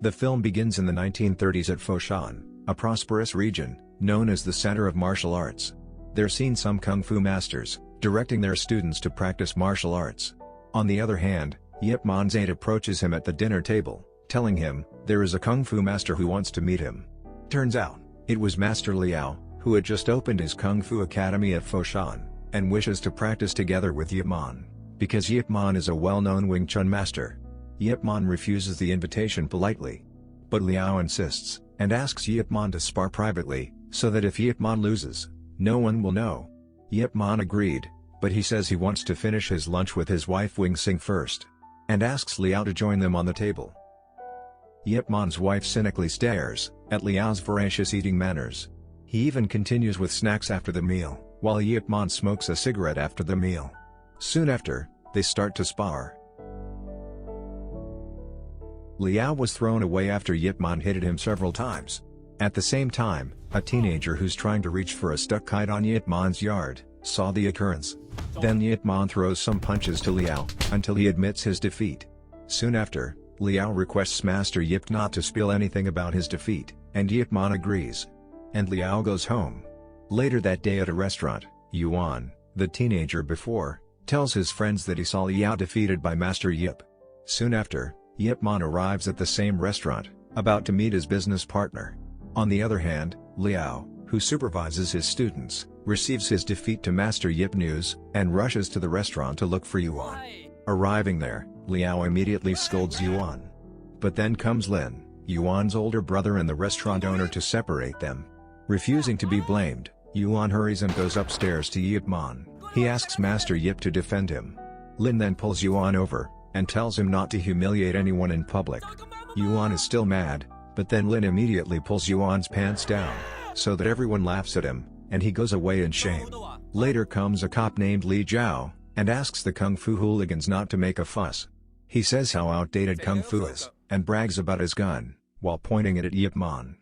The film begins in the 1930s at Foshan, a prosperous region, known as the center of martial arts. They're seen some kung fu masters, directing their students to practice martial arts. On the other hand, Yip Man's aunt approaches him at the dinner table, telling him, there is a kung fu master who wants to meet him. Turns out, it was Master Liao, who had just opened his kung fu academy at Foshan, and wishes to practice together with Yip Man, because Yip Man is a well-known Wing Chun master. Yip Man refuses the invitation politely. But Liao insists, and asks Yip Man to spar privately, so that if Yip Man loses, no one will know. Yip Man agreed, but he says he wants to finish his lunch with his wife Wing Sing first, and asks Liao to join them on the table. Yip Man's wife cynically stares at Liao's voracious eating manners. He even continues with snacks after the meal, while Yip Man smokes a cigarette after the meal. Soon after, they start to spar. Liao was thrown away after Yip Man hit him several times. At the same time, a teenager who's trying to reach for a stuck kite on Yip Man's yard saw the occurrence. Then Yip Man throws some punches to Liao, until he admits his defeat. Soon after, Liao requests Master Yip not to spill anything about his defeat, and Yip Man agrees. And Liao goes home. Later that day at a restaurant, Yuan, the teenager before, tells his friends that he saw Liao defeated by Master Yip. Soon after, Yip Man arrives at the same restaurant, about to meet his business partner. On the other hand, Liao, who supervises his students, receives his defeat to Master Yip news, and rushes to the restaurant to look for Yuan. Arriving there, Liao immediately scolds Yuan. But then comes Lin, Yuan's older brother and the restaurant owner to separate them. Refusing to be blamed, Yuan hurries and goes upstairs to Yip Man. He asks Master Yip to defend him. Lin then pulls Yuan over, and tells him not to humiliate anyone in public. Yuan is still mad, but then Lin immediately pulls Yuan's pants down, so that everyone laughs at him, and he goes away in shame. Later comes a cop named Li Zhao, and asks the kung fu hooligans not to make a fuss. He says how outdated kung fu is, and brags about his gun, while pointing it at Yip Man.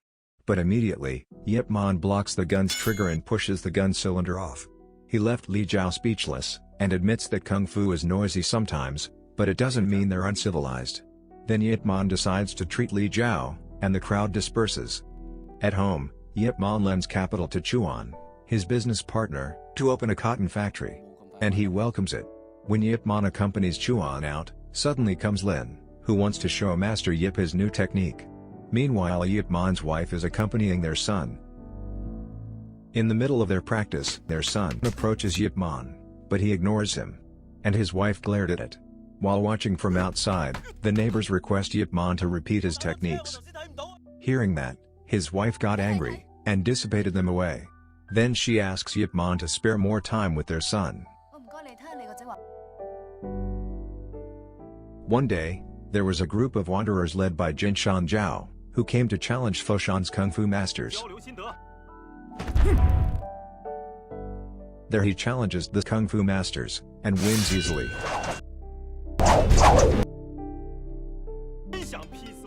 But immediately, Yip Man blocks the gun's trigger and pushes the gun cylinder off. He left Li Zhao speechless, and admits that kung fu is noisy sometimes, but it doesn't mean they're uncivilized. Then Yip Man decides to treat Li Zhao, and the crowd disperses. At home, Yip Man lends capital to Chuan, his business partner, to open a cotton factory. And he welcomes it. When Yip Man accompanies Chuan out, suddenly comes Lin, who wants to show Master Yip his new technique. Meanwhile, Yip Man's wife is accompanying their son. In the middle of their practice, their son approaches Yip Man, but he ignores him. And his wife glared at it. While watching from outside, the neighbors request Yip Man to repeat his techniques. Hearing that, his wife got angry, and dissipated them away. Then she asks Yip Man to spare more time with their son. One day, there was a group of wanderers led by Jin Shan Zhao, who came to challenge Foshan's kung fu masters. There he challenges the kung fu masters, and wins easily.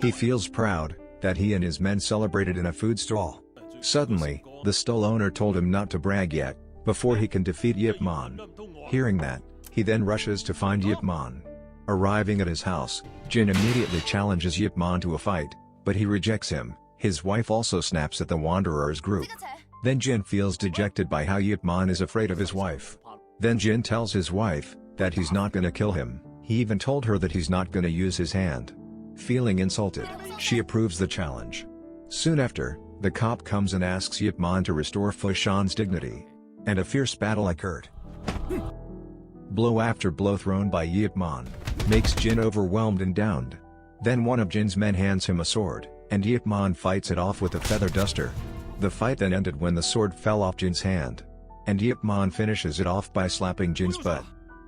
He feels proud that he and his men celebrated in a food stall. Suddenly, the stall owner told him not to brag yet, before he can defeat Yip Man. Hearing that, he then rushes to find Yip Man. Arriving at his house, Jin immediately challenges Yip Man to a fight, but he rejects him. His wife also snaps at the wanderers group. Then Jin feels dejected by how Yip Man is afraid of his wife. Then Jin tells his wife that he's not gonna kill him. He even told her that he's not gonna use his hand. Feeling insulted, she approves the challenge. Soon after, the cop comes and asks Yip Man to restore Foshan's dignity. And a fierce battle occurred. Blow after blow thrown by Yip Man makes Jin overwhelmed and downed. Then one of Jin's men hands him a sword, and Yip Man fights it off with a feather duster. The fight then ended when the sword fell off Jin's hand. And Yip Man finishes it off by slapping Jin's butt.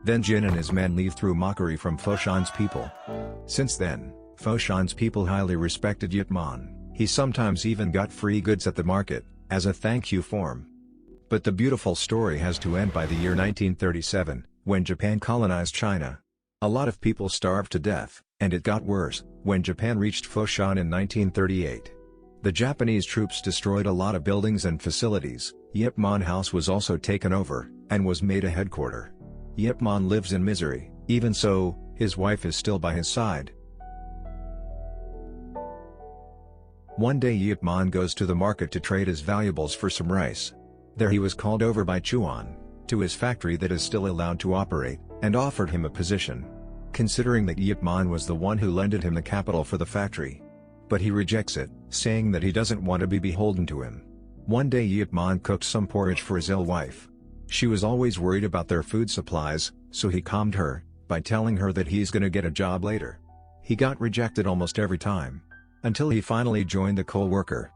Then Jin and his men leave through mockery from Foshan's people. Since then, Foshan's people highly respected Yip Man. He sometimes even got free goods at the market, as a thank you form. But the beautiful story has to end by the year 1937, when Japan colonized China. A lot of people starved to death, and it got worse when Japan reached Foshan in 1938. The Japanese troops destroyed a lot of buildings and facilities. Yip Man House was also taken over, and was made a headquarter. Yip Man lives in misery. Even so, his wife is still by his side. One day Yip Man goes to the market to trade his valuables for some rice. There he was called over by Chuan to his factory that is still allowed to operate, and offered him a position. Considering that Yip Man was the one who lended him the capital for the factory. But he rejects it, saying that he doesn't want to be beholden to him. One day Yip Man cooked some porridge for his ill wife. She was always worried about their food supplies, so he calmed her by telling her that he's gonna get a job later. He got rejected almost every time, until he finally joined the coal worker.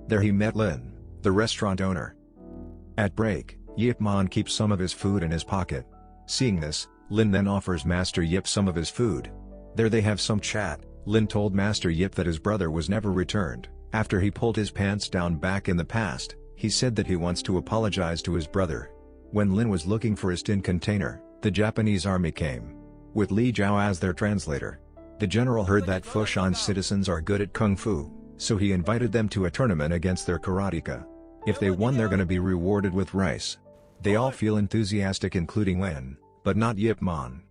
There he met Lin, the restaurant owner. At break, Yip Man keeps some of his food in his pocket. Seeing this, Lin then offers Master Yip some of his food. There they have some chat. Lin told Master Yip that his brother was never returned. After he pulled his pants down back in the past, he said that he wants to apologize to his brother. When Lin was looking for his tin container, the Japanese army came, with Li Jiao as their translator. The general heard that Foshan's citizens are good at kung fu, so he invited them to a tournament against their karateka. If they won, they're gonna be rewarded with rice. They all feel enthusiastic, including Lin, but not Yip Man.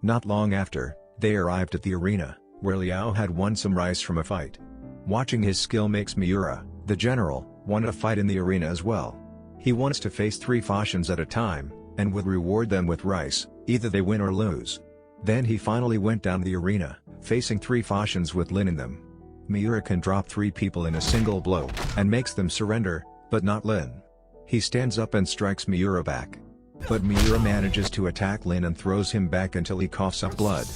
Not long after, they arrived at the arena, where Liao had won some rice from a fight. Watching his skill makes Miura, the general, want to fight in the arena as well. He wants to face 3 Foshans at a time, and would reward them with rice, either they win or lose. Then he finally went down the arena, facing 3 Foshans with Lin in them. Miura can drop 3 people in a single blow, and makes them surrender, but not Lin. He stands up and strikes Miura back. But Miura manages to attack Lin and throws him back until he coughs up blood.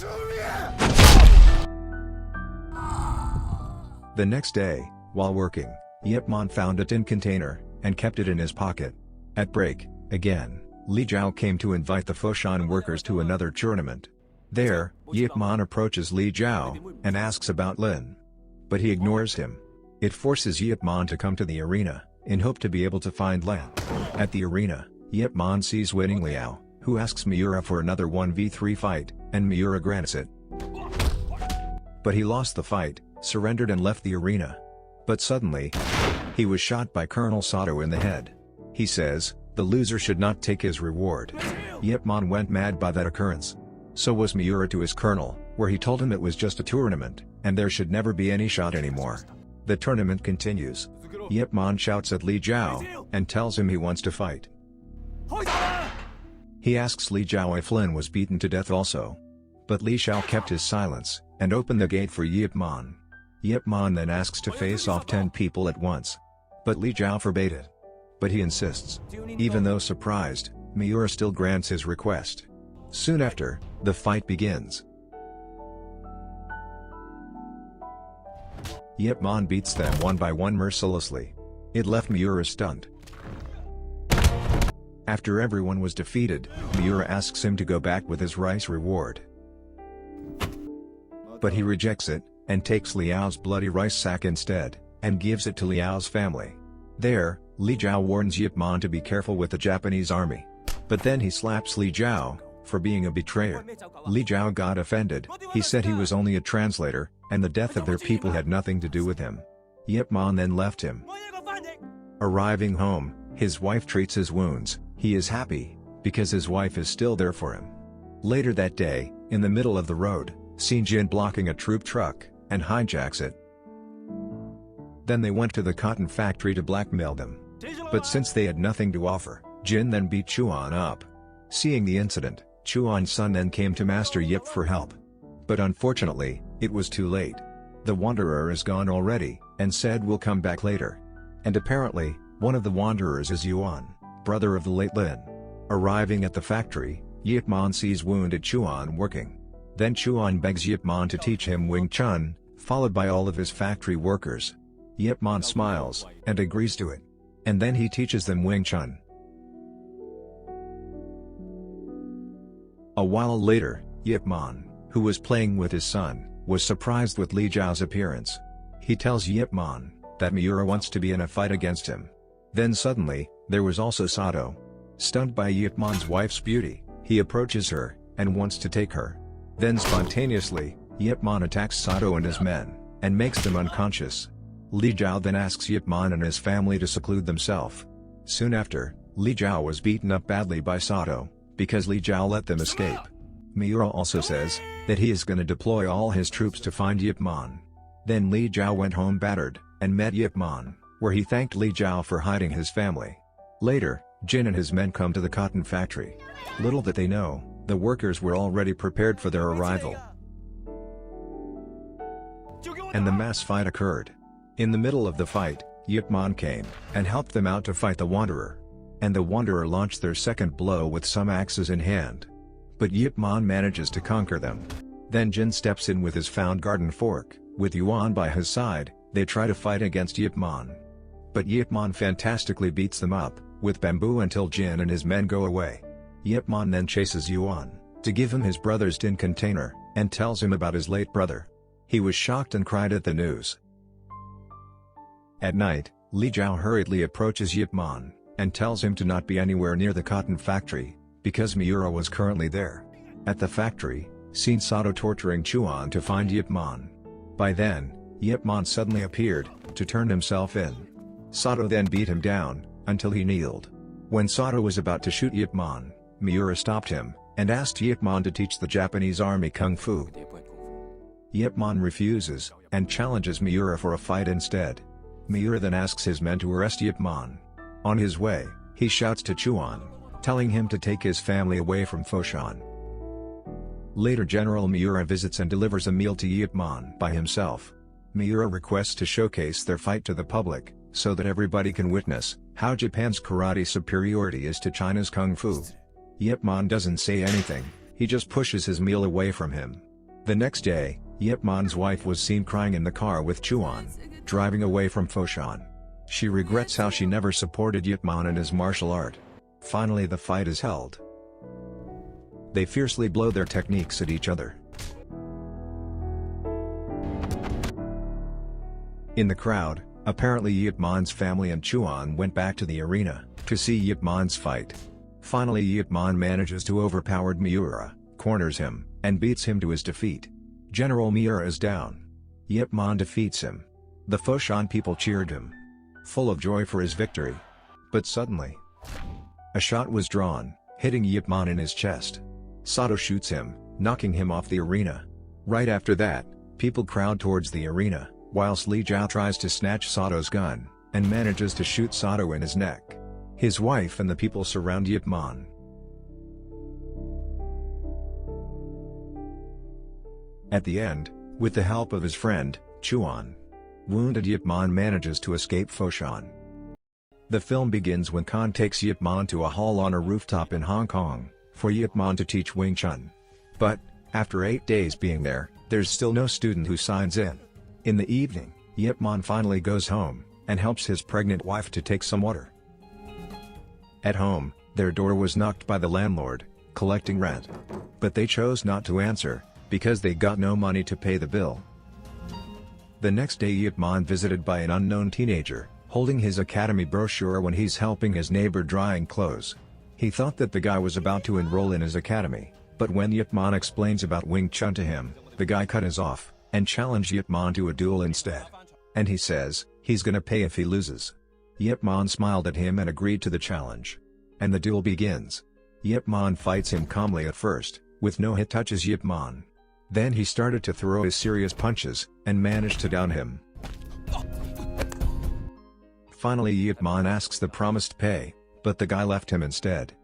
The next day, while working, Yip Man found a tin container, and kept it in his pocket. At break, again, Li Jiao came to invite the Foshan workers to another tournament. There, Yip Man approaches Li Jiao, and asks about Lin. But he ignores him. It forces Yip Man to come to the arena, in hope to be able to find Lin. At the arena, Yip Man sees winning Liao, who asks Miura for another 1v3 fight, and Miura grants it. But he lost the fight, surrendered and left the arena. But suddenly, he was shot by Colonel Sato in the head. He says, the loser should not take his reward. Yip Man went mad by that occurrence. So was Miura to his colonel, where he told him it was just a tournament, and there should never be any shot anymore. The tournament continues. Yip Man shouts at Li Jiao, and tells him he wants to fight. He asks Li Jiao if Lin was beaten to death also. But Li Jiao kept his silence, and opened the gate for Yip Man. Yip Man then asks to face off 10 people at once. But Li Jiao forbade it. But he insists. Even though surprised, Miura still grants his request. Soon after, the fight begins. Yip Man beats them one by one mercilessly. It left Miura stunned. After everyone was defeated, Miura asks him to go back with his rice reward. But he rejects it, and takes Liao's bloody rice sack instead, and gives it to Liao's family. There, Li Jiao warns Yip Man to be careful with the Japanese army. But then he slaps Li Jiao for being a betrayer. Li Jiao got offended. He said he was only a translator, and the death of their people had nothing to do with him. Yip Man then left him. Arriving home, his wife treats his wounds. He is happy, because his wife is still there for him. Later that day, in the middle of the road, seen Jin blocking a troop truck, and hijacks it. Then they went to the cotton factory to blackmail them. But since they had nothing to offer, Jin then beat Chuan up. Seeing the incident, Chuan's son then came to Master Yip for help. But unfortunately, it was too late. The wanderer is gone already, and said we'll come back later. And apparently, one of the wanderers is Yuan, brother of the late Lin. Arriving at the factory, Yip Man sees wounded Chuan working. Then Chuan begs Yip Man to teach him Wing Chun, followed by all of his factory workers. Yip Man smiles, and agrees to it. And then he teaches them Wing Chun. A while later, Yip Man, who was playing with his son, was surprised with Li Jiao's appearance. He tells Yip Man that Miura wants to be in a fight against him. Then suddenly, there was also Sato. Stunned by Yip Man's wife's beauty, he approaches her, and wants to take her. Then spontaneously, Yip Man attacks Sato and his men, and makes them unconscious. Li Jiao then asks Yip Man and his family to seclude themselves. Soon after, Li Jiao was beaten up badly by Sato, because Li Jiao let them escape. Miura also says that he is gonna deploy all his troops to find Yip Man. Then Li Jiao went home battered, and met Yip Man, where he thanked Li Jiao for hiding his family. Later, Jin and his men come to the cotton factory. Little that they know, the workers were already prepared for their arrival. And the mass fight occurred. In the middle of the fight, Yip Man came and helped them out to fight the Wanderer. And the Wanderer launched their second blow with some axes in hand. But Yip Man manages to conquer them. Then Jin steps in with his found garden fork, with Yuan by his side. They try to fight against Yip Man. But Yip Man fantastically beats them up with bamboo until Jin and his men go away. Yip Man then chases Yuan to give him his brother's tin container, and tells him about his late brother. He was shocked and cried at the news. At night, Li Jiao hurriedly approaches Yip Man, and tells him to not be anywhere near the cotton factory, because Miura was currently there. At the factory, seen Sato torturing Chuan to find Yip Man. By then, Yip Man suddenly appeared, to turn himself in. Sato then beat him down, until he kneeled. When Sato was about to shoot Yip Man, Miura stopped him, and asked Yip Man to teach the Japanese army kung fu. Yip Man refuses, and challenges Miura for a fight instead. Miura then asks his men to arrest Yip Man. On his way, he shouts to Chuan, telling him to take his family away from Foshan. Later General Miura visits and delivers a meal to Yip Man by himself. Miura requests to showcase their fight to the public, so that everybody can witness how Japan's karate superiority is to China's kung fu. Yip Man doesn't say anything, he just pushes his meal away from him. The next day, Yip Man's wife was seen crying in the car with Chuan, driving away from Foshan. She regrets how she never supported Yip Man in his martial art. Finally the fight is held. They fiercely blow their techniques at each other. In the crowd, apparently Yip Man's family and Chuan went back to the arena, to see Yip Man's fight. Finally Yip Man manages to overpower Miura, corners him, and beats him to his defeat. General Miura is down. Yip Man defeats him. The Foshan people cheered him, full of joy for his victory. But suddenly, a shot was drawn, hitting Yip Man in his chest. Sato shoots him, knocking him off the arena. Right after that, people crowd towards the arena, whilst Li Jiao tries to snatch Sato's gun, and manages to shoot Sato in his neck. His wife and the people surround Yip Man. At the end, with the help of his friend, Chuan, wounded Yip Man manages to escape Foshan. The film begins when Khan takes Yip Man to a hall on a rooftop in Hong Kong, for Yip Man to teach Wing Chun. But, after 8 days being there, there's still no student who signs in. In the evening, Yip Man finally goes home, and helps his pregnant wife to take some water. At home, their door was knocked by the landlord, collecting rent. But they chose not to answer, because they got no money to pay the bill. The next day Yip Man visited by an unknown teenager, holding his academy brochure when he's helping his neighbor drying clothes. He thought that the guy was about to enroll in his academy, but when Yip Man explains about Wing Chun to him, the guy cut his off, and challenged Yip Man to a duel instead. And he says, he's gonna pay if he loses. Yip Man smiled at him and agreed to the challenge. And the duel begins. Yip Man fights him calmly at first, with no hit touches Yip Man. Then he started to throw his serious punches, and managed to down him. Finally Yip Man asks the promised pay, but the guy left him instead.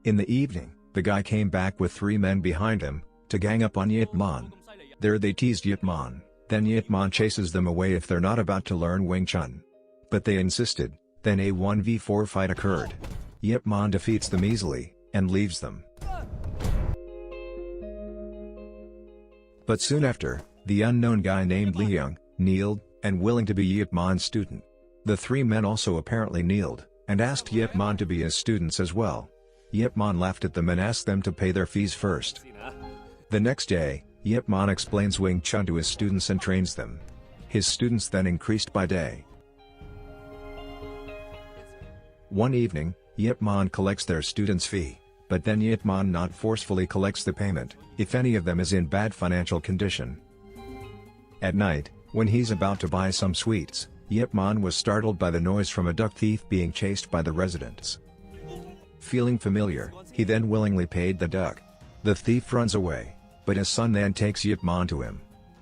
In the evening, the guy came back with 3 men behind him, to gang up on Yip Man. There they teased Yip Man, then Yip Man chases them away if they're not about to learn Wing Chun. But they insisted, then a 1v4 fight occurred. Yip Man defeats them easily, and leaves them. But soon after, the unknown guy named Li Young, kneeled, and willing to be Yip Man's student. The 3 men also apparently kneeled, and asked Yip Man to be his students as well. Yip Man laughed at them and asked them to pay their fees first. The next day, Yip Man explains Wing Chun to his students and trains them. His students then increased by day. One evening, Yip Man collects their students' fee, but then Yip Man not forcefully collects the payment, if any of them is in bad financial condition. At night, when he's about to buy some sweets, Yip Man was startled by the noise from a duck thief being chased by the residents. Feeling familiar, he then willingly paid the duck. The thief runs away, but his son then takes Yip Man to him.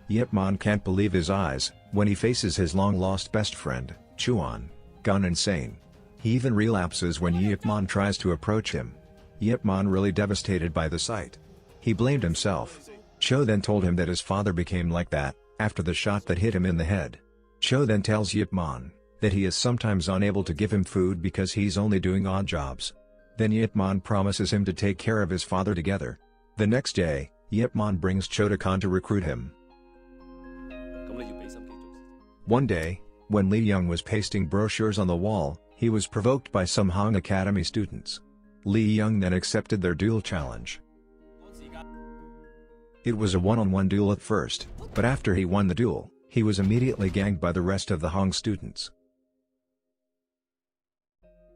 Yip Man can't believe his eyes when he faces his long-lost best friend, Chuan, gone insane. He even relapses when Yip Man tries to approach him. Yip Man really devastated by the sight. He blamed himself. Cho then told him that his father became like that after the shot that hit him in the head. Cho then tells Yip Man that he is sometimes unable to give him food because he's only doing odd jobs. Then Yip Man promises him to take care of his father together. The next day, Yip Man brings Cho to Khan to recruit him. One day, when Lee Young was pasting brochures on the wall, he was provoked by some Hong Academy students. Lee Young then accepted their duel challenge. It was a one-on-one duel at first, but after he won the duel, he was immediately ganged by the rest of the Hong students.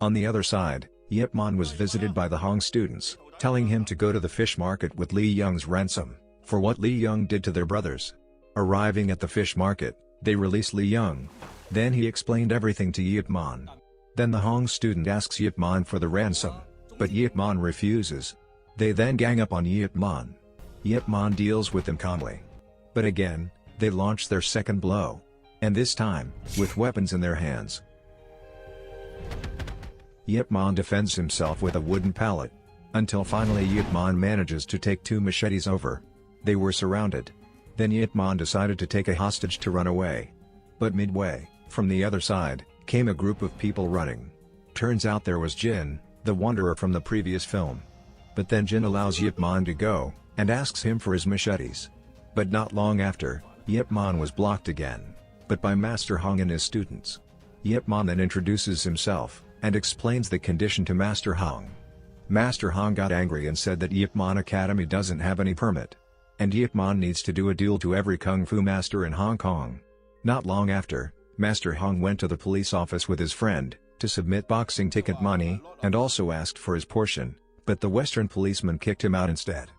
On the other side, Yip Man was visited by the Hong students, telling him to go to the fish market with Lee Young's ransom, for what Lee Young did to their brothers. Arriving at the fish market, they release Lee Young. Then he explained everything to Yip Man. Then the Hong student asks Yip Man for the ransom, but Yip Man refuses. They then gang up on Yip Man. Yip Man deals with them calmly. But again, they launch their second blow. And this time, with weapons in their hands. Yip Man defends himself with a wooden pallet. Until finally Yip Man manages to take two machetes over. They were surrounded. Then Yip Man decided to take a hostage to run away. But midway, from the other side, came a group of people running. Turns out there was Jin, the wanderer from the previous film. But then Jin allows Yip Man to go, and asks him for his machetes. But not long after, Yip Man was blocked again, but by Master Hong and his students. Yip Man then introduces himself, and explains the condition to Master Hong. Master Hong got angry and said that Yip Man Academy doesn't have any permit. And Yip Man needs to do a duel to every Kung Fu master in Hong Kong. Not long after, Master Hong went to the police office with his friend, to submit boxing ticket money, and also asked for his portion, but the Western policeman kicked him out instead.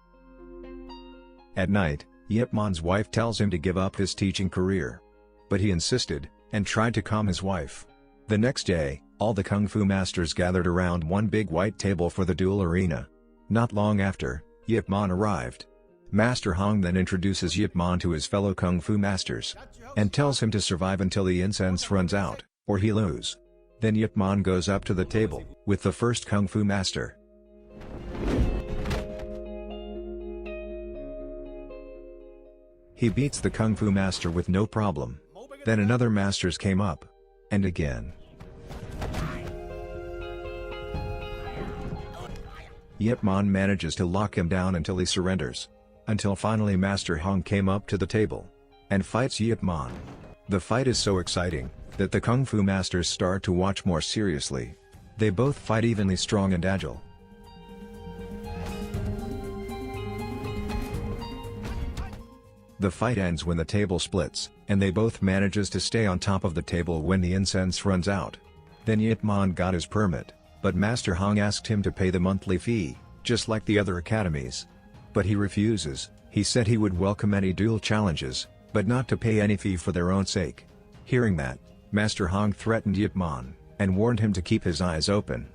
At night, Yip Man's wife tells him to give up his teaching career. But he insisted, and tried to calm his wife. The next day, all the Kung Fu masters gathered around one big white table for the duel arena. Not long after, Yip Man arrived. Master Hong then introduces Yip Man to his fellow Kung Fu masters, and tells him to survive until the incense runs out, or he lose. Then Yip Man goes up to the table, with the first Kung Fu master. He beats the Kung Fu master with no problem. Then another masters came up. And again. Yip Man manages to lock him down until he surrenders. Until finally Master Hong came up to the table. And fights Yip Man. The fight is so exciting, that the Kung Fu masters start to watch more seriously. They both fight evenly strong and agile. The fight ends when the table splits, and they both manages to stay on top of the table when the incense runs out. Then Yip Man got his permit, but Master Hong asked him to pay the monthly fee, just like the other academies. But he refuses. He said he would welcome any duel challenges, but not to pay any fee for their own sake. Hearing that, Master Hong threatened Yip Man, and warned him to keep his eyes open.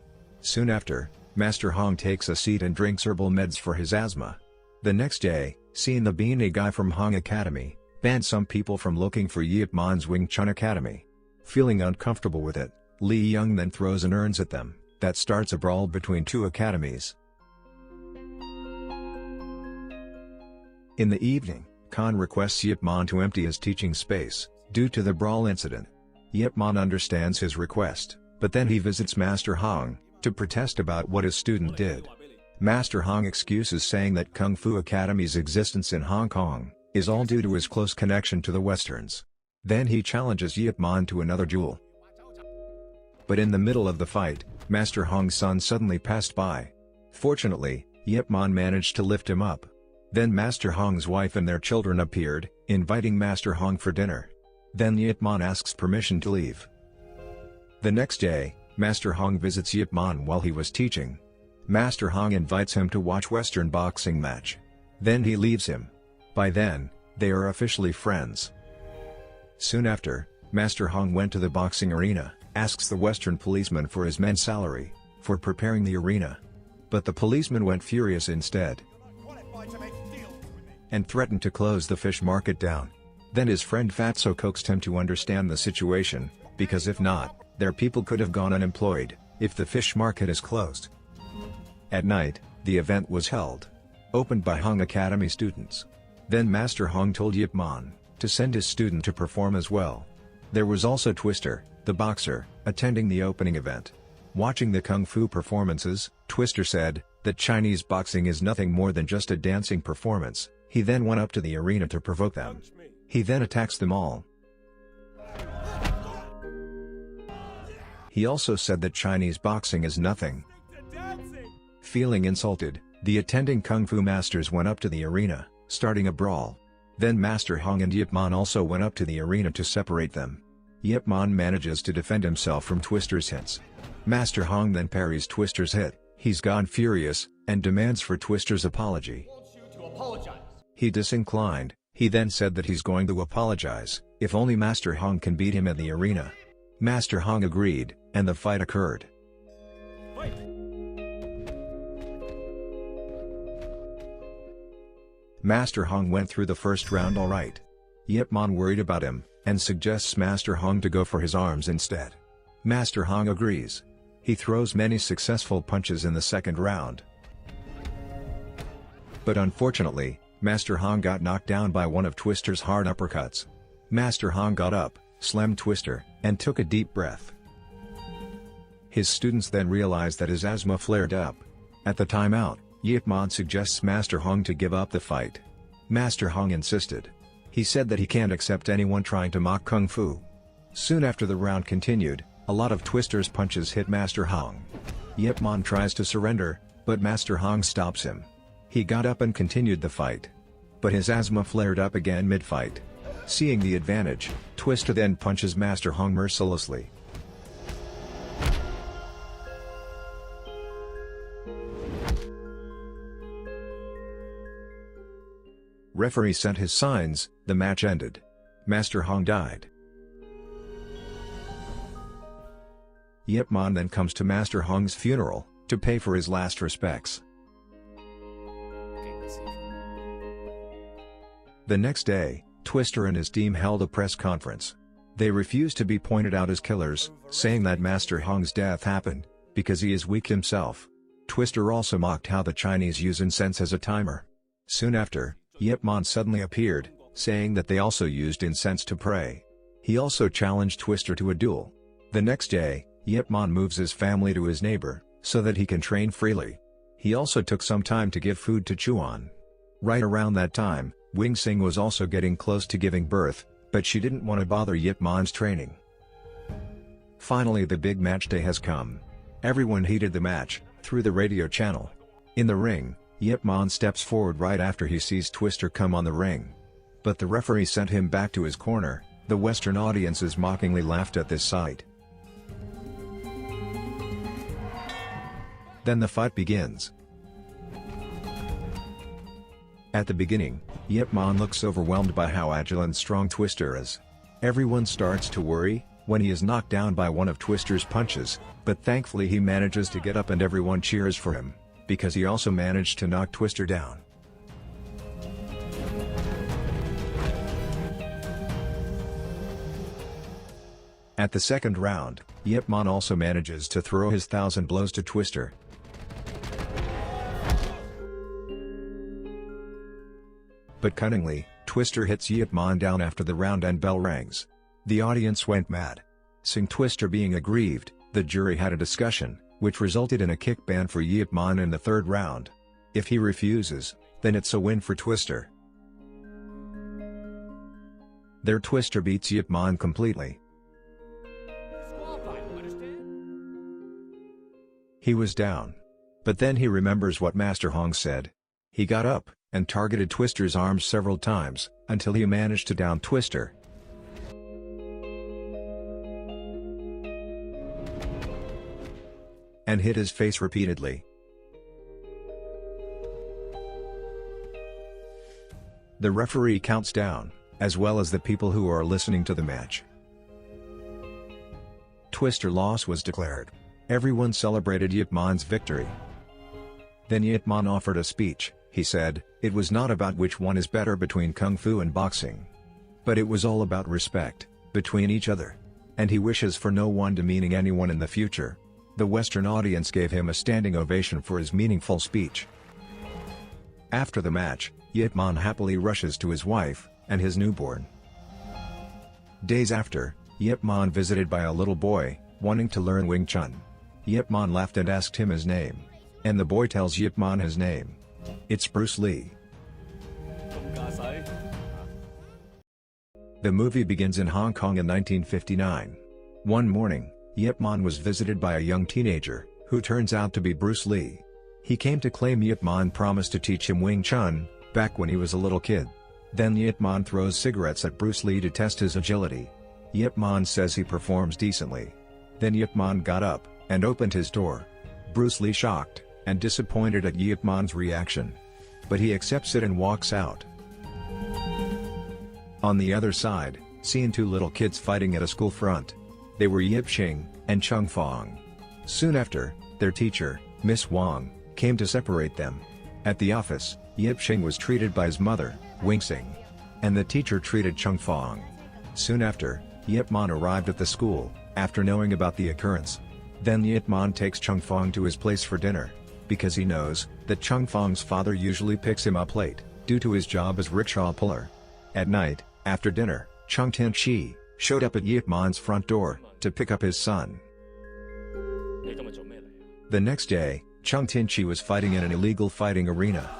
Soon after, Master Hong takes a seat and drinks herbal meds for his asthma. The next day, Seen the Bean, a guy from Hong Academy, banned some people from looking for Yip Man's Wing Chun Academy. Feeling uncomfortable with it, Lee Young then throws an urns at them, that starts a brawl between two academies. In the evening, Khan requests Yip Man to empty his teaching space, due to the brawl incident. Yip Man understands his request, but then he visits Master Hong, to protest about what his student did. Master Hong excuses, saying that Kung Fu Academy's existence in Hong Kong is all due to his close connection to the Westerns. Then he challenges Yip Man to another duel. But in the middle of the fight, Master Hong's son suddenly passed by. Fortunately, Yip Man managed to lift him up. Then Master Hong's wife and their children appeared, inviting Master Hong for dinner. Then Yip Man asks permission to leave. The next day, Master Hong visits Yip Man while he was teaching. Master Hong invites him to watch Western boxing match. Then he leaves him. By then, they are officially friends. Soon after, Master Hong went to the boxing arena, asks the Western policeman for his men's salary, for preparing the arena. But the policeman went furious instead. and threatened to close the fish market down. Then his friend Fatso coaxed him to understand the situation, because if not, their people could have gone unemployed, if the fish market is closed. At night, the event was held. Opened by Hong Academy students. Then Master Hong told Yip Man to send his student to perform as well. There was also Twister, the boxer, attending the opening event. Watching the kung fu performances, Twister said that Chinese boxing is nothing more than just a dancing performance. He then went up to the arena to provoke them. He then attacks them all. He also said that Chinese boxing is nothing. Feeling insulted, the attending kung fu masters went up to the arena, starting a brawl. Then Master Hong and Yip Man also went up to the arena to separate them. Yip Man manages to defend himself from Twister's hits. Master Hong then parries Twister's hit. He's gone furious, and demands for Twister's apology. He disinclined. He then said that he's going to apologize, if only Master Hong can beat him at the arena. Master Hong agreed, and the fight occurred. Master Hong went through the first round alright. Yip Man worried about him, and suggests Master Hong to go for his arms instead. Master Hong agrees. He throws many successful punches in the second round. But unfortunately, Master Hong got knocked down by one of Twister's hard uppercuts. Master Hong got up, slammed Twister, and took a deep breath. His students then realized that his asthma flared up. At the timeout, Yip Man suggests Master Hong to give up the fight. Master Hong insisted. He said that he can't accept anyone trying to mock kung fu. Soon after the round continued, a lot of Twister's punches hit Master Hong. Yip Man tries to surrender, but Master Hong stops him. He got up and continued the fight. But his asthma flared up again mid-fight. Seeing the advantage, Twister then punches Master Hong mercilessly. Referee sent his signs, the match ended. Master Hong died. Yip Man then comes to Master Hong's funeral, to pay for his last respects. The next day, Twister and his team held a press conference. They refused to be pointed out as killers, saying that Master Hong's death happened because he is weak himself. Twister also mocked how the Chinese use incense as a timer. Soon after, Yip Man suddenly appeared, saying that they also used incense to pray. He also challenged Twister to a duel. The next day, Yip Man moves his family to his neighbor, so that he can train freely. He also took some time to give food to chew on. Right around that time, Wing Sing was also getting close to giving birth, but she didn't want to bother Yip Man's training. Finally, the big match day has come. Everyone heated the match, through the radio channel. In the ring, Yip Man steps forward right after he sees Twister come on the ring. But the referee sent him back to his corner. The Western audiences mockingly laughed at this sight. Then the fight begins. At the beginning, Yip Man looks overwhelmed by how agile and strong Twister is. Everyone starts to worry when he is knocked down by one of Twister's punches, but thankfully he manages to get up and everyone cheers for him, because he also managed to knock Twister down. At the second round, Yip Man also manages to throw his 1,000 blows to Twister. But cunningly, Twister hits Yip Man down after the round and bell rings. The audience went mad. Seeing Twister being aggrieved, the jury had a discussion, which resulted in a kick ban for Yip Man in the third round. If he refuses, then it's a win for Twister. There Twister beats Yip Man completely. He was down. But then he remembers what Master Hong said. He got up, and targeted Twister's arms several times, until he managed to down Twister. And hit his face repeatedly. The referee counts down, as well as the people who are listening to the match. Twister loss was declared. Everyone celebrated Yip Man's victory. Then Yip Man offered a speech. He said, it was not about which one is better between kung fu and boxing. But it was all about respect, between each other. And he wishes for no one demeaning anyone in the future. The Western audience gave him a standing ovation for his meaningful speech. After the match, Yip Man happily rushes to his wife, and his newborn. Days after, Yip Man visited by a little boy, wanting to learn Wing Chun. Yip Man laughed and asked him his name. And the boy tells Yip Man his name. It's Bruce Lee. The movie begins in Hong Kong in 1959. One morning, Yip Man was visited by a young teenager, who turns out to be Bruce Lee. He came to claim Yip Man promised to teach him Wing Chun, back when he was a little kid. Then Yip Man throws cigarettes at Bruce Lee to test his agility. Yip Man says he performs decently. Then Yip Man got up, and opened his door. Bruce Lee shocked, and disappointed at Yip Man's reaction. But he accepts it and walks out. On the other side, seen two little kids fighting at a school front. They were Yip Xing, and Chung Fong. Soon after, their teacher, Miss Wang, came to separate them. At the office, Yip Xing was treated by his mother, Wing Xing. And the teacher treated Chung Fong. Soon after, Yip Man arrived at the school, after knowing about the occurrence. Then Yip Man takes Chung Fong to his place for dinner. Because he knows that Chung Fong's father usually picks him up late, due to his job as rickshaw puller. At night, after dinner, Cheung Tin-chi showed up at Yip Man's front door, to pick up his son. The next day, Cheung Tin-chi was fighting in an illegal fighting arena.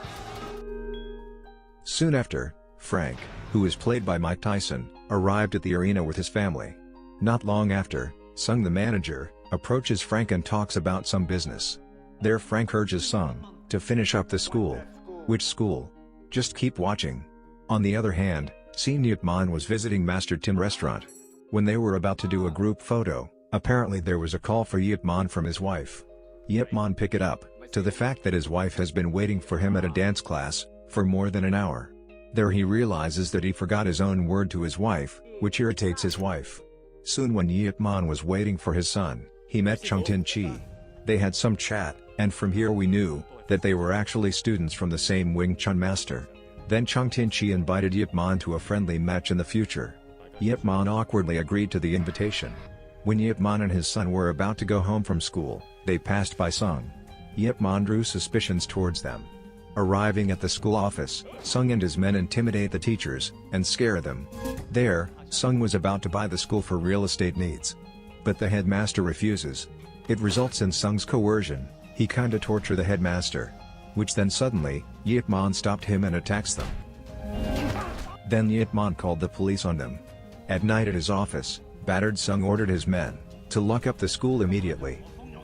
Soon after, Frank, who is played by Mike Tyson, arrived at the arena with his family. Not long after, Sung the manager, approaches Frank and talks about some business. There Frank urges Sung to finish up the school. Which school? Just keep watching. On the other hand, Yip Man was visiting Master Tim restaurant. When they were about to do a group photo, apparently there was a call for Yip Man from his wife. Yip Man pick it up, to the fact that his wife has been waiting for him at a dance class, for more than an hour. There he realizes that he forgot his own word to his wife, which irritates his wife. Soon when Yip Man was waiting for his son, he met Cheung Tin-chi. They had some chat, and from here we knew that they were actually students from the same Wing Chun master. Then Cheung Tin-chi invited Yip Man to a friendly match in the future. Yip Man awkwardly agreed to the invitation. When Yip Man and his son were about to go home from school, they passed by Sung. Yip Man drew suspicions towards them. Arriving at the school office, Sung and his men intimidate the teachers, and scare them. There, Sung was about to buy the school for real estate needs. But the headmaster refuses. It results in Sung's coercion. He kinda torture the headmaster. Which then suddenly, Yip Man stopped him and attacks them. Then Yip Man called the police on them. At night at his office, battered Sung ordered his men to lock up the school immediately.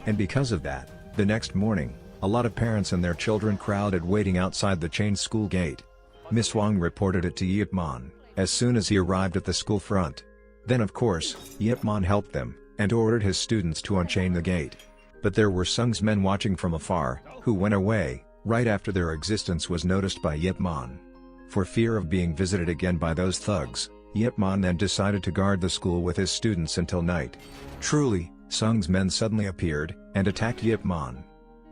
And because of that, the next morning, a lot of parents and their children crowded waiting outside the chained school gate. Miss Wang reported it to Yip Man as soon as he arrived at the school front. Then of course, Yip Man helped them, and ordered his students to unchain the gate. But there were Sung's men watching from afar, who went away, right after their existence was noticed by Yip Man. For fear of being visited again by those thugs, Yip Man then decided to guard the school with his students until night. Truly, Sung's men suddenly appeared, and attacked Yip Man.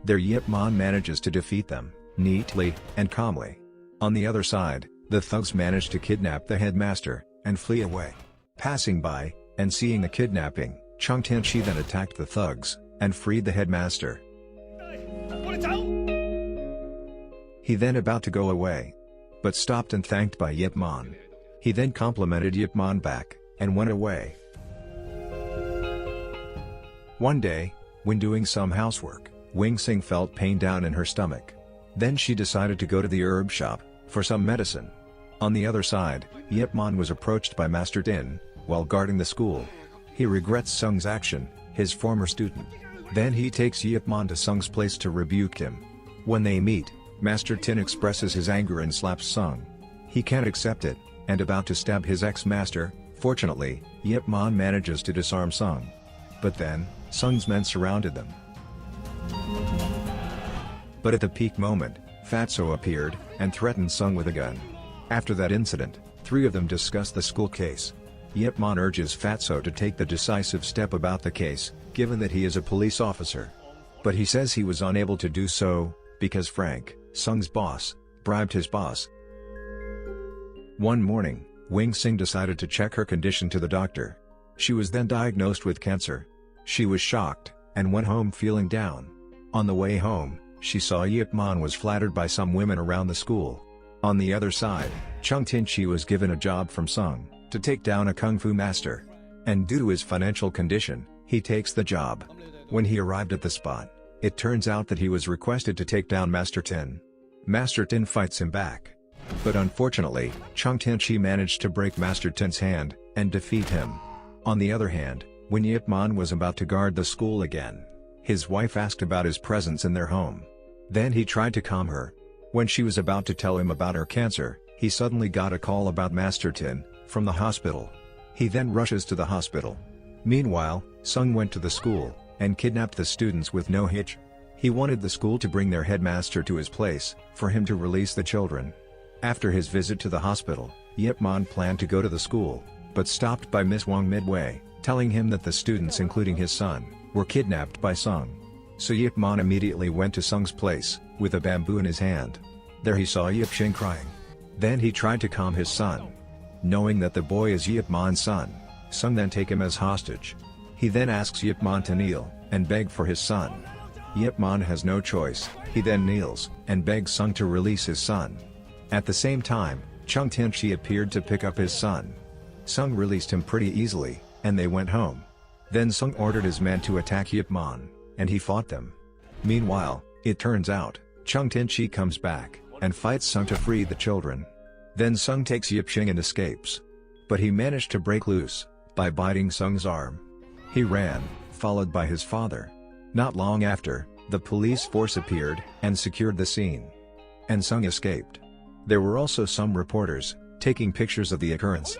There Yip Man manages to defeat them, neatly, and calmly. On the other side, the thugs managed to kidnap the headmaster, and flee away. Passing by, and seeing the kidnapping, Cheung Tin-chi then attacked the thugs, and freed the headmaster. He then about to go away, but stopped and thanked by Yip Man. He then complimented Yip Man back, and went away. One day, when doing some housework, Wing Xing felt pain down in her stomach. Then she decided to go to the herb shop, for some medicine. On the other side, Yip Man was approached by Master Tin, while guarding the school. He regrets Sung's action, his former student. Then he takes Yip Man to Sung's place to rebuke him. When they meet, Master Tin expresses his anger and slaps Sung. He can't accept it, and about to stab his ex-master. Fortunately, Yip Man manages to disarm Sung. But then, Sung's men surrounded them. But at the peak moment, Fatso appeared, and threatened Sung with a gun. After that incident, three of them discussed the school case. Yip Man urges Fatso to take the decisive step about the case, given that he is a police officer. But he says he was unable to do so, because Frank, Sung's boss, bribed his boss. One morning, Wing Sing decided to check her condition to the doctor. She was then diagnosed with cancer. She was shocked, and went home feeling down. On the way home, she saw Yip Man was flattered by some women around the school. On the other side, Cheung Tin-chi was given a job from Sung, to take down a kung fu master. And due to his financial condition, he takes the job. When he arrived at the spot, it turns out that he was requested to take down Master Tin. Master Tin fights him back. But unfortunately, Cheung Tin-chi managed to break Master Tin's hand, and defeat him. On the other hand, when Yip Man was about to guard the school again, his wife asked about his presence in their home. Then he tried to calm her. When she was about to tell him about her cancer, he suddenly got a call about Master Tin, from the hospital. He then rushes to the hospital. Meanwhile, Sung went to the school, and kidnapped the students with no hitch. He wanted the school to bring their headmaster to his place, for him to release the children. After his visit to the hospital, Yip Man planned to go to the school, but stopped by Miss Wang midway, telling him that the students including his son, were kidnapped by Sung. So Yip Man immediately went to Sung's place, with a bamboo in his hand. There he saw Yip Xing crying. Then he tried to calm his son. Knowing that the boy is Yip Man's son, Sung then take him as hostage. He then asks Yip Man to kneel, and beg for his son. Yip Man has no choice, he then kneels, and begs Sung to release his son. At the same time, Cheung Tin-chi appeared to pick up his son. Sung released him pretty easily, and they went home. Then Sung ordered his men to attack Yip Man, and he fought them. Meanwhile, it turns out, Cheung Tin-chi comes back, and fights Sung to free the children. Then Sung takes Yip Xing and escapes. But he managed to break loose, by biting Sung's arm. He ran, followed by his father. Not long after, the police force appeared, and secured the scene. And Sung escaped. There were also some reporters, taking pictures of the occurrence.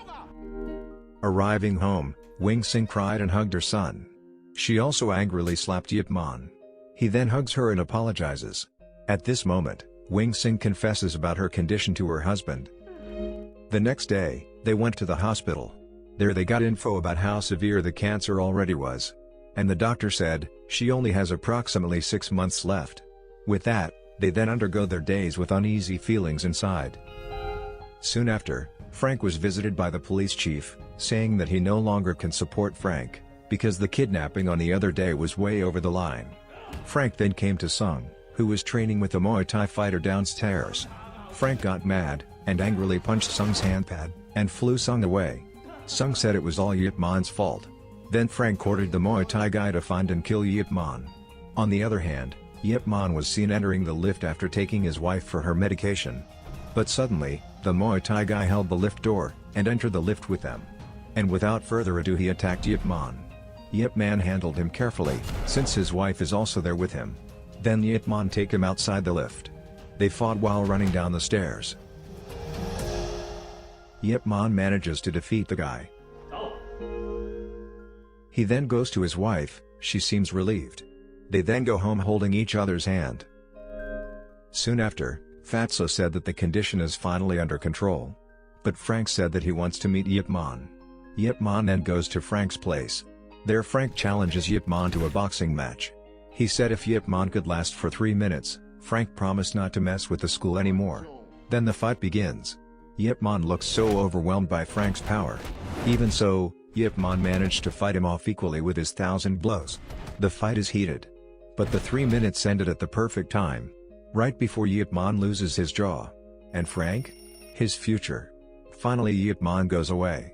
Arriving home, Wing Sing cried and hugged her son. She also angrily slapped Yip Man. He then hugs her and apologizes. At this moment, Wing Sing confesses about her condition to her husband. The next day, they went to the hospital. There they got info about how severe the cancer already was. And the doctor said, she only has approximately 6 months left. With that, they then undergo their days with uneasy feelings inside. Soon after, Frank was visited by the police chief, saying that he no longer can support Frank, because the kidnapping on the other day was way over the line. Frank then came to Sung, who was training with a Muay Thai fighter downstairs. Frank got mad, and angrily punched Sung's handpad, and flew Sung away. Sung said it was all Yip Man's fault. Then Frank ordered the Muay Thai guy to find and kill Yip Man. On the other hand, Yip Man was seen entering the lift after taking his wife for her medication. But suddenly, the Muay Thai guy held the lift door, and entered the lift with them. And without further ado he attacked Yip Man. Yip Man handled him carefully, since his wife is also there with him. Then Yip Man take him outside the lift. They fought while running down the stairs. Yip Man manages to defeat the guy. He then goes to his wife, she seems relieved. They then go home holding each other's hand. Soon after, Fatso said that the condition is finally under control. But Frank said that he wants to meet Yip Man. Yip Man then goes to Frank's place. There Frank challenges Yip Man to a boxing match. He said if Yip Man could last for 3 minutes, Frank promised not to mess with the school anymore. Then the fight begins. Yip Man looks so overwhelmed by Frank's power. Even so, Yip Man managed to fight him off equally with his 1,000 blows. The fight is heated. But the 3 minutes ended at the perfect time. Right before Yip Man loses his jaw. And Frank? His future. Finally Yip Man goes away.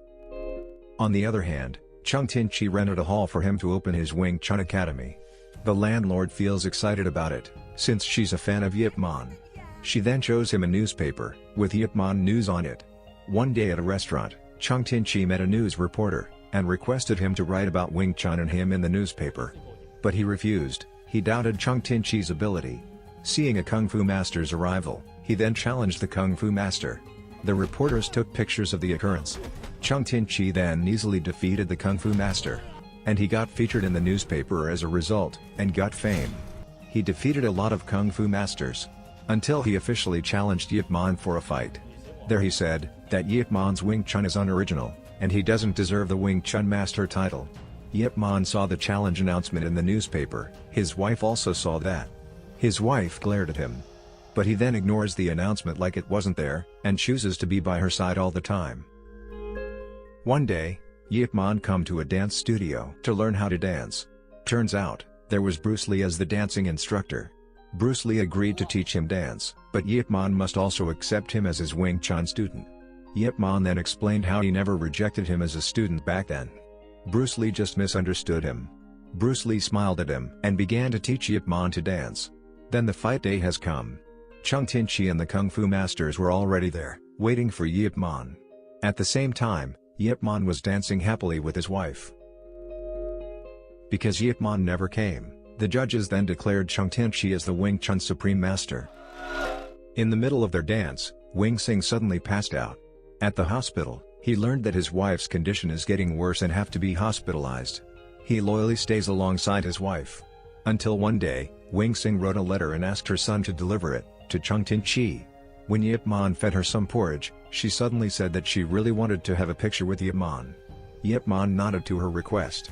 On the other hand, Cheung Tin-chi rented a hall for him to open his Wing Chun Academy. The landlord feels excited about it, since she's a fan of Yip Man. She then shows him a newspaper, with Yip Man news on it. One day at a restaurant, Cheung Tin-chi met a news reporter, and requested him to write about Wing Chun and him in the newspaper. But he refused. He doubted Cheung Tin-chi's ability. Seeing a Kung Fu master's arrival, he then challenged the Kung Fu master. The reporters took pictures of the occurrence. Cheung Tin-chi then easily defeated the Kung Fu master. And he got featured in the newspaper as a result, and got fame. He defeated a lot of Kung Fu masters. Until he officially challenged Yip Man for a fight. There he said, that Yip Man's Wing Chun is unoriginal, and he doesn't deserve the Wing Chun master title. Yip Man saw the challenge announcement in the newspaper, his wife also saw that. His wife glared at him. But he then ignores the announcement like it wasn't there, and chooses to be by her side all the time. One day, Yip Man come to a dance studio to learn how to dance. Turns out, there was Bruce Lee as the dancing instructor. Bruce Lee agreed to teach him dance, but Yip Man must also accept him as his Wing Chun student. Yip Man then explained how he never rejected him as a student back then. Bruce Lee just misunderstood him. Bruce Lee smiled at him and began to teach Yip Man to dance. Then the fight day has come. Cheung Tin-chi and the Kung Fu masters were already there, waiting for Yip Man. At the same time, Yip Man was dancing happily with his wife. Because Yip Man never came, the judges then declared Cheung Tin-chi as the Wing Chun Supreme Master. In the middle of their dance, Wing Sing suddenly passed out. At the hospital, he learned that his wife's condition is getting worse and have to be hospitalized. He loyally stays alongside his wife. Until one day, Wing Sing wrote a letter and asked her son to deliver it to Cheung Tin-chi. When Yip Man fed her some porridge, she suddenly said that she really wanted to have a picture with Yip Man. Yip Man nodded to her request.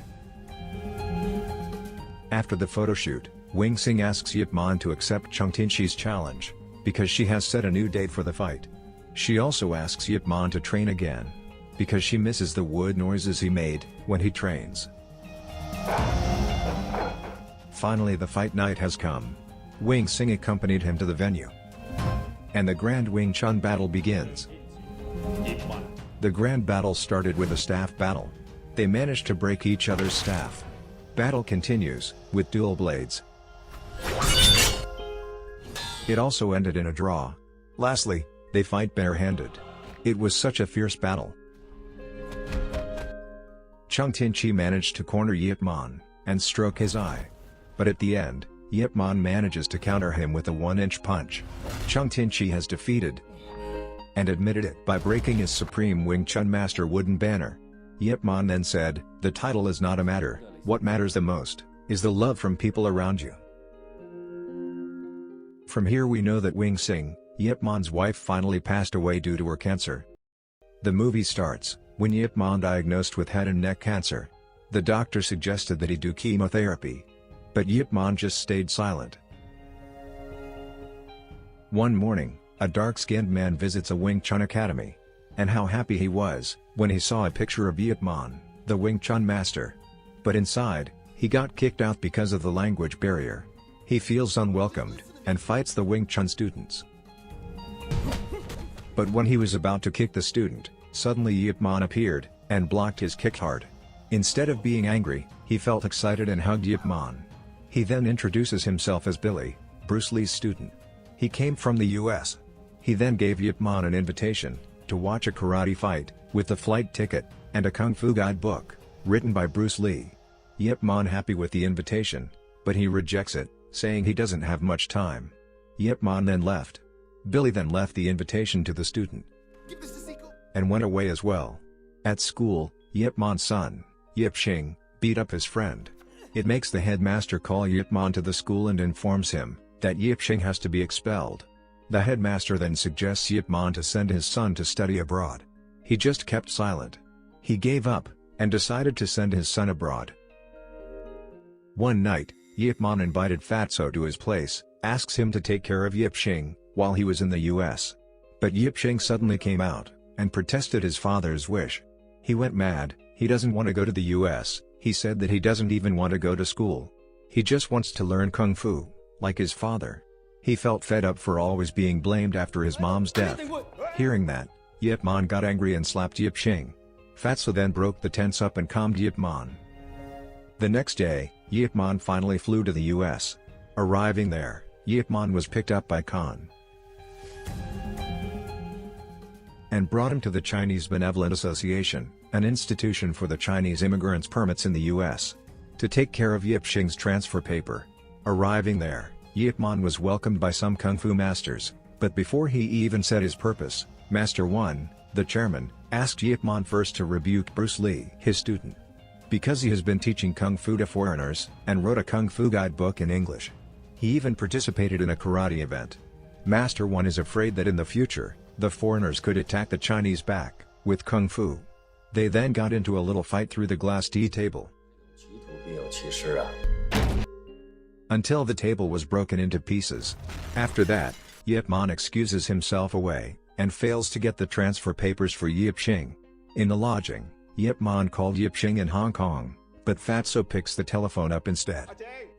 After the photo shoot, Wing Sing asks Yip Man to accept Cheung Tin-chi's challenge, because she has set a new date for the fight. She also asks Yip Man to train again, because she misses the wood noises he made when he trains. Finally the fight night has come. Wing Sing accompanied him to the venue. And the Grand Wing Chun battle begins. The grand battle started with a staff battle. They managed to break each other's staff. Battle continues, with dual blades. It also ended in a draw. Lastly, they fight barehanded. It was such a fierce battle. Cheung Tin-chi managed to corner Yip Man, and stroke his eye. But at the end, Yip Man manages to counter him with a 1-inch punch. Cheung Tin-chi has defeated and admitted it by breaking his Supreme Wing Chun Master wooden banner. Yip Man then said, "The title is not a matter, what matters the most, is the love from people around you." From here we know that Wing Sing, Yip Man's wife, finally passed away due to her cancer. The movie starts, when Yip Man diagnosed with head and neck cancer. The doctor suggested that he do chemotherapy. But Yip Man just stayed silent. One morning, a dark-skinned man visits a Wing Chun academy. And how happy he was, when he saw a picture of Yip Man, the Wing Chun master. But inside, he got kicked out because of the language barrier. He feels unwelcomed, and fights the Wing Chun students. But when he was about to kick the student, suddenly Yip Man appeared, and blocked his kick hard. Instead of being angry, he felt excited and hugged Yip Man. He then introduces himself as Billy, Bruce Lee's student. He came from the US. He then gave Yip Man an invitation to watch a karate fight, with the flight ticket, and a Kung Fu guidebook, written by Bruce Lee. Yip Man happy with the invitation, but he rejects it, saying he doesn't have much time. Yip Man then left. Billy then left the invitation to the student, and went away as well. At school, Yip Man's son, Yip Shing, beat up his friend. It makes the headmaster call Yip Man to the school and informs him that Yip Shing has to be expelled. The headmaster then suggests Yip Man to send his son to study abroad. He just kept silent. He gave up, and decided to send his son abroad. One night, Yip Man invited Fatso to his place, asks him to take care of Yip Shing, while he was in the US. But Yip Shing suddenly came out, and protested his father's wish. He went mad. He doesn't want to go to the US, he said that he doesn't even want to go to school. He just wants to learn Kung Fu, like his father. He felt fed up for always being blamed after his mom's death. Hearing that, Yip Man got angry and slapped Yip Shing. Fatso then broke the tense up and calmed Yip Man. The next day, Yip Man finally flew to the US. Arriving there, Yip Man was picked up by Khan and brought him to the Chinese Benevolent Association, an institution for the Chinese immigrants' permits in the US, to take care of Yip Shing's transfer paper. Arriving there, Yip Man was welcomed by some Kung Fu masters, but before he even said his purpose, Master 1, the chairman, asked Yip Man first to rebuke Bruce Lee, his student, because he has been teaching Kung Fu to foreigners, and wrote a Kung Fu guidebook in English. He even participated in a karate event. Master 1 is afraid that in the future, the foreigners could attack the Chinese back, with Kung Fu. They then got into a little fight through the glass tea table, until the table was broken into pieces. After that, Yip Man excuses himself away, and fails to get the transfer papers for Yip Ching. In the lodging, Yip Man called Yip Ching in Hong Kong, but Fatso picks the telephone up instead,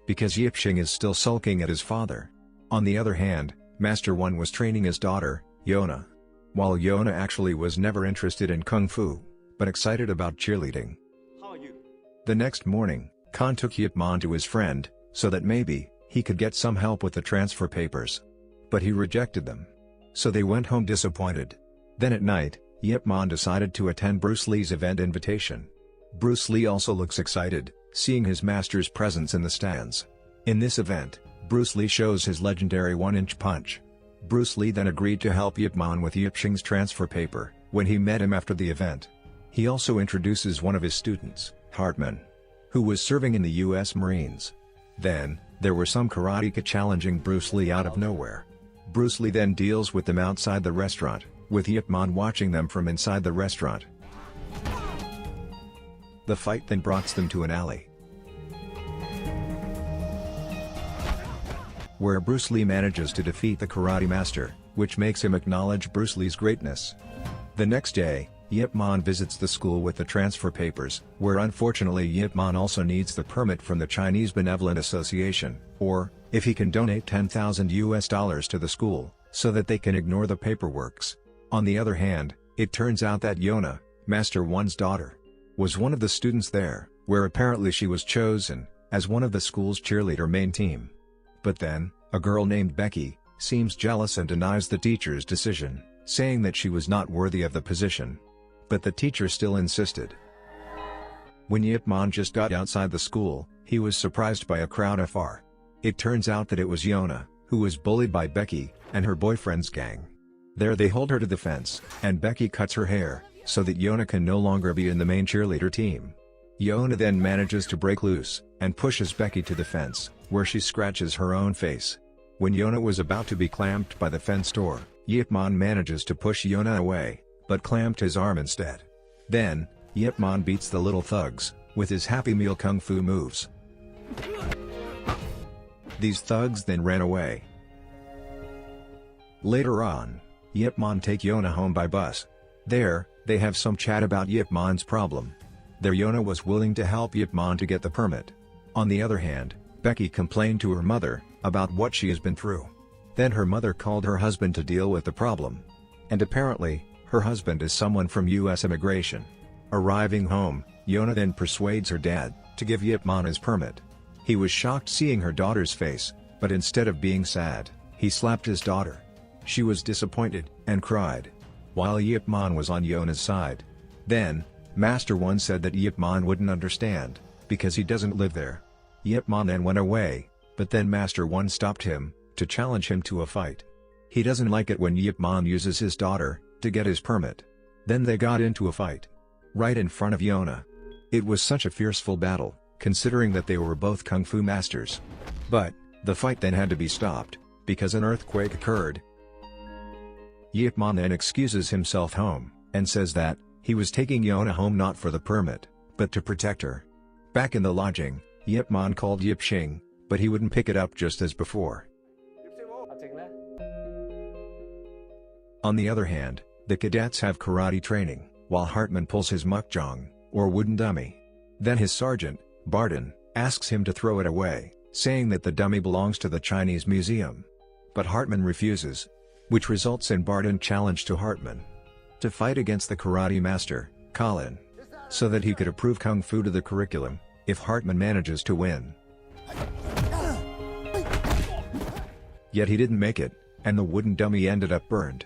because Yip Ching is still sulking at his father. On the other hand, Master One was training his daughter, Yona. While Yona actually was never interested in Kung Fu, but excited about cheerleading. How are you? The next morning, Khan took Yip Man to his friend, so that maybe he could get some help with the transfer papers. But he rejected them. So they went home disappointed. Then at night, Yip Man decided to attend Bruce Lee's event invitation. Bruce Lee also looks excited, seeing his master's presence in the stands. In this event, Bruce Lee shows his legendary 1-inch punch. Bruce Lee then agreed to help Yip Man with Yip Ching's transfer paper, when he met him after the event. He also introduces one of his students, Hartman, who was serving in the US Marines. Then, there were some karateka challenging Bruce Lee out of nowhere. Bruce Lee then deals with them outside the restaurant, with Yip Man watching them from inside the restaurant. The fight then brought them to an alley, where Bruce Lee manages to defeat the karate master, which makes him acknowledge Bruce Lee's greatness. The next day, Yip Man visits the school with the transfer papers, where unfortunately Yip Man also needs the permit from the Chinese Benevolent Association, or, if he can donate $10,000 to the school, so that they can ignore the paperworks. On the other hand, it turns out that Yona, Master One's daughter, was one of the students there, where apparently she was chosen as one of the school's cheerleader main team. But then, a girl named Becky seems jealous and denies the teacher's decision, saying that she was not worthy of the position. But the teacher still insisted. When Yip Man just got outside the school, he was surprised by a crowd afar. It turns out that it was Yona, who was bullied by Becky and her boyfriend's gang. There they hold her to the fence, and Becky cuts her hair, so that Yona can no longer be in the main cheerleader team. Yona then manages to break loose, and pushes Becky to the fence, where she scratches her own face. When Yona was about to be clamped by the fence door, Yip Man manages to push Yona away, but clamped his arm instead. Then, Yip Man beats the little thugs with his Happy Meal Kung Fu moves. These thugs then ran away. Later on, Yip Man take Yona home by bus. There, they have some chat about Yip Man's problem. There Yona was willing to help Yip Man to get the permit. On the other hand, Becky complained to her mother about what she has been through. Then her mother called her husband to deal with the problem. And apparently, her husband is someone from US immigration. Arriving home, Yona then persuades her dad to give Yip Man his permit. He was shocked seeing her daughter's face, but instead of being sad, he slapped his daughter. She was disappointed and cried, while Yip Man was on Yona's side. Then, Master One said that Yip Man wouldn't understand, because he doesn't live there. Yip Man then went away, but then Master One stopped him to challenge him to a fight. He doesn't like it when Yip Man uses his daughter to get his permit. Then they got into a fight, right in front of Yona. It was such a fearful battle, considering that they were both kung fu masters. But, the fight then had to be stopped, because an earthquake occurred. Yip Man then excuses himself home, and says that he was taking Yona home not for the permit, but to protect her. Back in the lodging, Yip Man called Yip Ching, but he wouldn't pick it up just as before. On the other hand, the cadets have karate training, while Hartman pulls his mukjong, or wooden dummy. Then his sergeant, Barton, asks him to throw it away, saying that the dummy belongs to the Chinese museum. But Hartman refuses, which results in Barton challenge to Hartman to fight against the karate master, Colin, so that he could approve kung fu to the curriculum, if Hartman manages to win. Yet he didn't make it, and the wooden dummy ended up burned.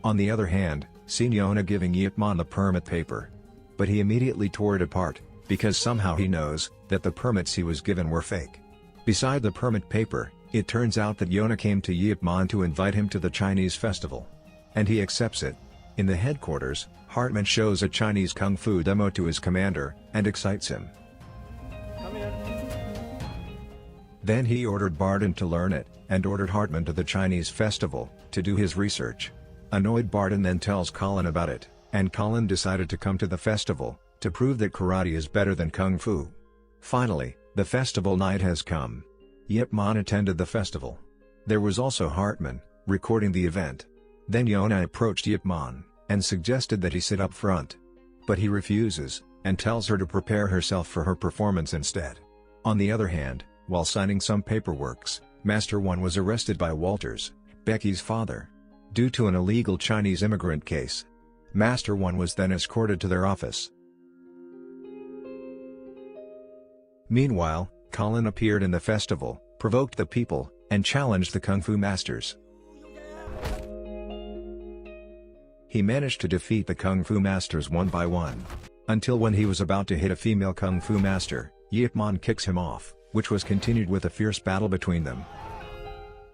On the other hand, seen Yona giving Yip Man the permit paper. But he immediately tore it apart, because somehow he knows that the permits he was given were fake. Beside the permit paper, it turns out that Yona came to Yip Man to invite him to the Chinese festival. And he accepts it. In the headquarters, Hartman shows a Chinese kung fu demo to his commander, and excites him. Come here. Then he ordered Barton to learn it, and ordered Hartman to the Chinese festival, to do his research. Annoyed Barton then tells Colin about it, and Colin decided to come to the festival, to prove that karate is better than kung fu. Finally, the festival night has come. Yip Man attended the festival. There was also Hartman, recording the event. Then Yona approached Yip Man, and suggested that he sit up front. But he refuses, and tells her to prepare herself for her performance instead. On the other hand, while signing some paperworks, Master One was arrested by Walters, Becky's father, due to an illegal Chinese immigrant case. Master One was then escorted to their office. Meanwhile, Colin appeared in the festival, provoked the people, and challenged the Kung Fu masters. He managed to defeat the Kung Fu masters one by one, until when he was about to hit a female Kung Fu master, Yip Man kicks him off, which was continued with a fierce battle between them.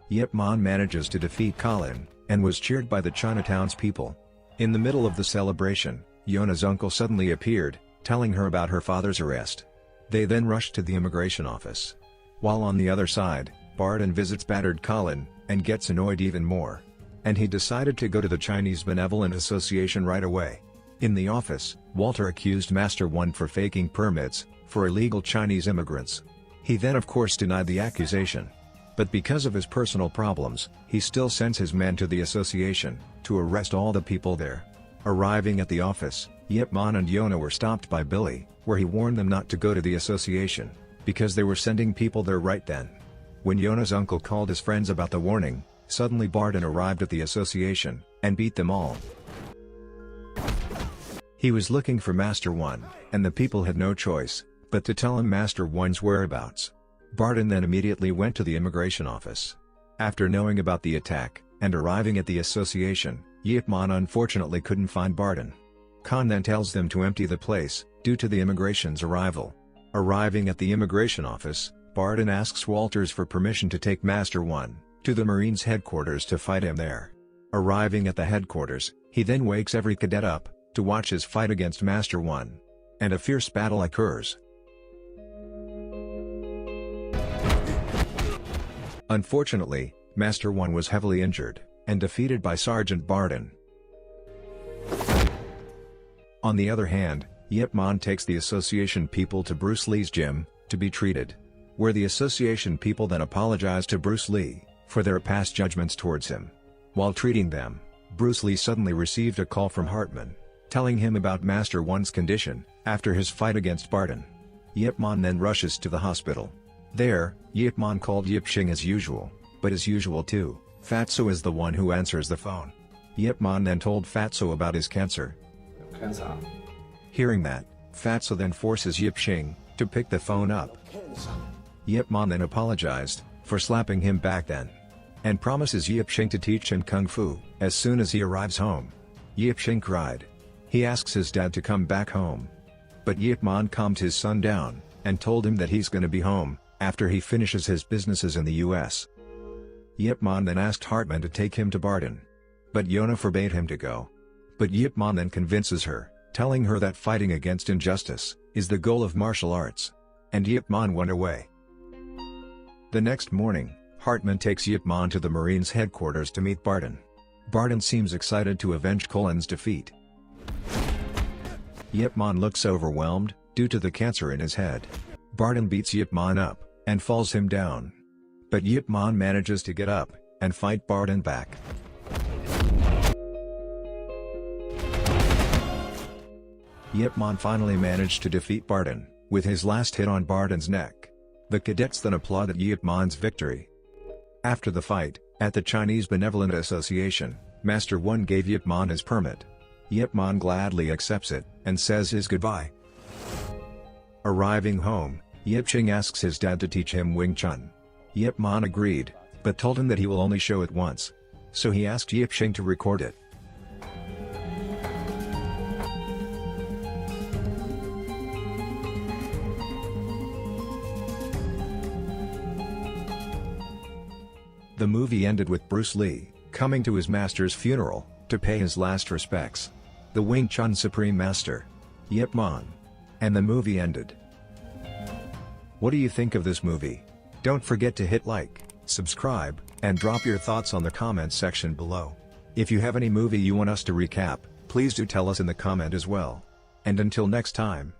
Yip Man manages to defeat Colin, and was cheered by the Chinatown's people. In the middle of the celebration, Yona's uncle suddenly appeared, telling her about her father's arrest. They then rushed to the immigration office. While on the other side, Barton visits battered Colin, and gets annoyed even more. And he decided to go to the Chinese Benevolent Association right away. In the office, Walter accused Master One for faking permits for illegal Chinese immigrants. He then of course denied the accusation. But because of his personal problems, he still sends his men to the association, to arrest all the people there. Arriving at the office, Yip Man and Yona were stopped by Billy, where he warned them not to go to the association, because they were sending people there right then. When Yona's uncle called his friends about the warning, suddenly Barton arrived at the association, and beat them all. He was looking for Master One, and the people had no choice but to tell him Master One's whereabouts. Barton then immediately went to the immigration office. After knowing about the attack, and arriving at the association, Yip Man unfortunately couldn't find Barton. Khan then tells them to empty the place, due to the immigration's arrival. Arriving at the immigration office, Barton asks Walters for permission to take Master One to the Marines headquarters to fight him there. Arriving at the headquarters, he then wakes every cadet up to watch his fight against Master One. And a fierce battle occurs. Unfortunately, Master One was heavily injured, and defeated by Sergeant Barton. On the other hand, Yip Man takes the association people to Bruce Lee's gym, to be treated. Where the association people then apologize to Bruce Lee, for their past judgments towards him. While treating them, Bruce Lee suddenly received a call from Hartman, telling him about Master One's condition, after his fight against Barton. Yip Man then rushes to the hospital. There, Yip Man called Yip Shing as usual, but as usual too, Fatso is the one who answers the phone. Yip Man then told Fatso about his cancer. Hearing that, Fatso then forces Yip Shing to pick the phone up. Yip Man then apologized for slapping him back then, and promises Yip Shing to teach him Kung Fu as soon as he arrives home. Yip Shing cried. He asks his dad to come back home. But Yip Man calmed his son down, and told him that he's gonna be home after he finishes his businesses in the US. Yip Man then asked Hartman to take him to Barton. But Yona forbade him to go. But Yip Man then convinces her, telling her that fighting against injustice is the goal of martial arts. And Yip Man went away. The next morning, Hartman takes Yip Man to the Marines headquarters to meet Barton. Barton seems excited to avenge Colin's defeat. Yip Man looks overwhelmed, due to the cancer in his head. Barton beats Yip Man up, and falls him down. But Yip Man manages to get up, and fight Barton back. Yip Man finally managed to defeat Barton, with his last hit on Barton's neck. The cadets then applauded Yip Man's victory. After the fight, at the Chinese Benevolent Association, Master One gave Yip Man his permit. Yip Man gladly accepts it, and says his goodbye. Arriving home, Yip Shing asks his dad to teach him Wing Chun. Yip Man agreed, but told him that he will only show it once. So he asked Yip Shing to record it. The movie ended with Bruce Lee coming to his master's funeral to pay his last respects. The Wing Chun Supreme Master, Yip Man. And the movie ended. What do you think of this movie? Don't forget to hit like, subscribe, and drop your thoughts on the comments section below. If you have any movie you want us to recap, please do tell us in the comment as well. And until next time.